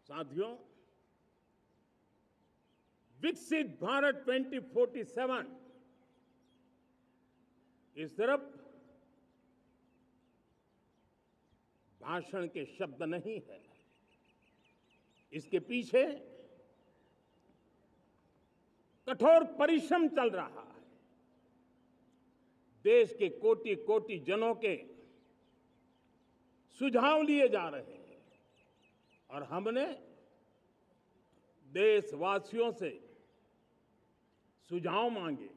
साथियों, विकसित भारत 2047 इस तरफ भाषण के शब्द नहीं है। इसके पीछे कठोर परिश्रम चल रहा है। देश के कोटि कोटि जनों के सुझाव लिए जा रहे हैं और हमने देशवासियों से सुझाव मांगे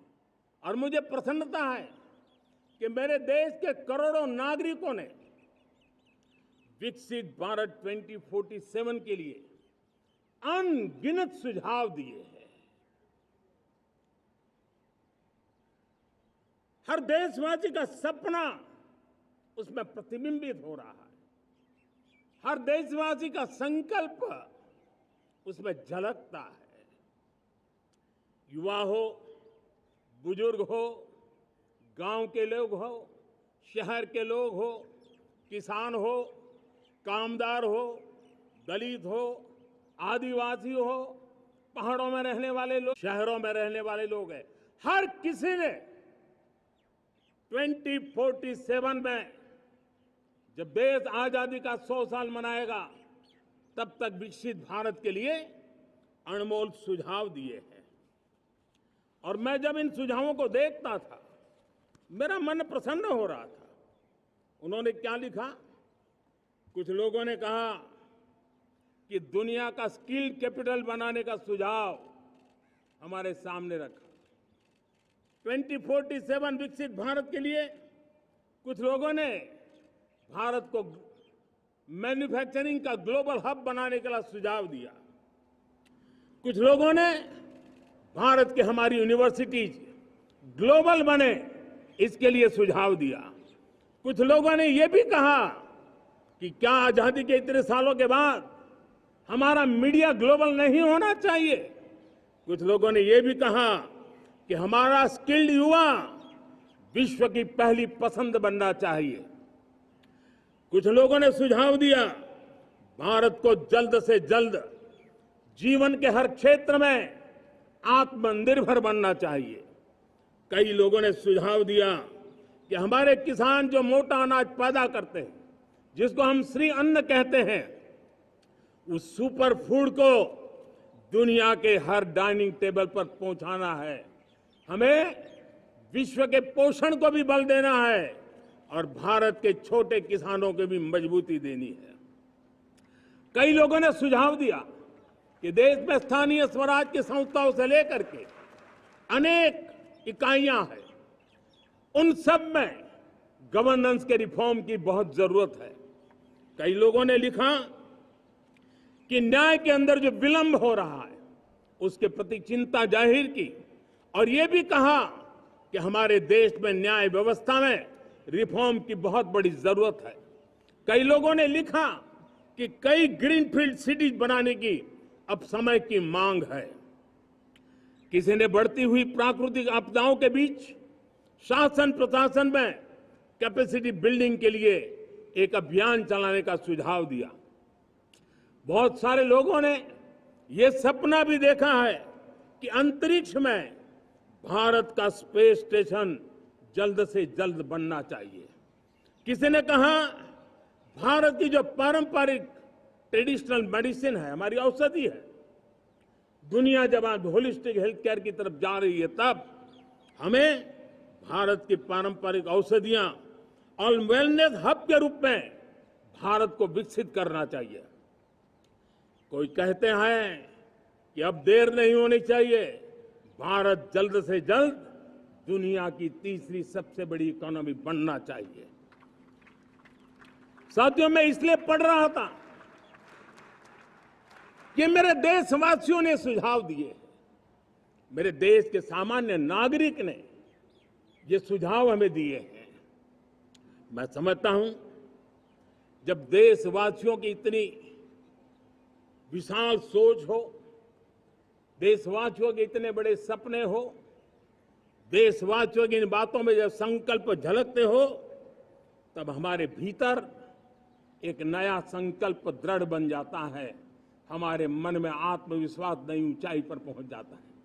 और मुझे प्रसन्नता है कि मेरे देश के करोड़ों नागरिकों ने विकसित भारत 2047 के लिए अनगिनत सुझाव दिए हैं। हर देशवासी का सपना उसमें प्रतिबिंबित हो रहा है। हर देशवासी का संकल्प उसमें झलकता है। युवा हो, बुजुर्ग हो, गांव के लोग हो, शहर के लोग हो, किसान हो, कामदार हो, दलित हो, आदिवासी हो, पहाड़ों में रहने वाले लोग, शहरों में रहने वाले लोग हैं। हर किसी ने 2047 में जब देश आजादी का 100 साल मनाएगा तब तक विकसित भारत के लिए अनमोल सुझाव दिए हैं। और मैं जब इन सुझावों को देखता था मेरा मन प्रसन्न हो रहा था। उन्होंने क्या लिखा? कुछ लोगों ने कहा कि दुनिया का स्किल कैपिटल बनाने का सुझाव हमारे सामने रखा। 2047 विकसित भारत के लिए कुछ लोगों ने भारत को मैन्युफैक्चरिंग का ग्लोबल हब बनाने का सुझाव दिया। कुछ लोगों ने भारत के हमारी यूनिवर्सिटीज ग्लोबल बने इसके लिए सुझाव दिया। कुछ लोगों ने यह भी कहा कि क्या आजादी के इतने सालों के बाद हमारा मीडिया ग्लोबल नहीं होना चाहिए। कुछ लोगों ने यह भी कहा कि हमारा स्किल्ड युवा विश्व की पहली पसंद बनना चाहिए। कुछ लोगों ने सुझाव दिया भारत को जल्द से जल्द जीवन के हर क्षेत्र में आत्मनिर्भर बनना चाहिए। कई लोगों ने सुझाव दिया कि हमारे किसान जो मोटा अनाज पैदा करते हैं, जिसको हम श्री अन्न कहते हैं, उस सुपर फूड को दुनिया के हर डाइनिंग टेबल पर पहुंचाना है। हमें विश्व के पोषण को भी बल देना है और भारत के छोटे किसानों को भी मजबूती देनी है। कई लोगों ने सुझाव दिया कि देश में स्थानीय स्वराज की संस्थाओं से लेकर के अनेक इकाइयां हैं, उन सब में गवर्नेंस के रिफॉर्म की बहुत जरूरत है। कई लोगों ने लिखा कि न्याय के अंदर जो विलंब हो रहा है उसके प्रति चिंता जाहिर की और ये भी कहा कि हमारे देश में न्याय व्यवस्था में रिफॉर्म की बहुत बड़ी जरूरत है। कई लोगों ने लिखा कि कई ग्रीनफील्ड सिटीज बनाने की अब समय की मांग है। किसी ने बढ़ती हुई प्राकृतिक आपदाओं के बीच शासन प्रशासन में कैपेसिटी बिल्डिंग के लिए एक अभियान चलाने का सुझाव दिया। बहुत सारे लोगों ने यह सपना भी देखा है कि अंतरिक्ष में भारत का स्पेस स्टेशन जल्द से जल्द बनना चाहिए। किसी ने कहा भारत की जो पारंपरिक ट्रेडिशनल मेडिसिन है, हमारी औषधि है, दुनिया जब आज होलिस्टिक हेल्थ केयर की तरफ जा रही है तब हमें भारत की पारंपरिक औषधियां और वेलनेस हब के रूप में भारत को विकसित करना चाहिए। कोई कहते हैं कि अब देर नहीं होनी चाहिए, भारत जल्द से जल्द दुनिया की तीसरी सबसे बड़ी इकोनॉमी बनना चाहिए। साथियों, मैं इसलिए पढ़ रहा था कि मेरे देशवासियों ने सुझाव दिए, मेरे देश के सामान्य नागरिक ने ये सुझाव हमें दिए हैं। मैं समझता हूं जब देशवासियों की इतनी विशाल सोच हो, देशवासियों के इतने बड़े सपने हो, देशवासियों की इन बातों में जब संकल्प झलकते हो तब हमारे भीतर एक नया संकल्प दृढ़ बन जाता है। हमारे मन में आत्मविश्वास नई ऊंचाई पर पहुंच जाता है।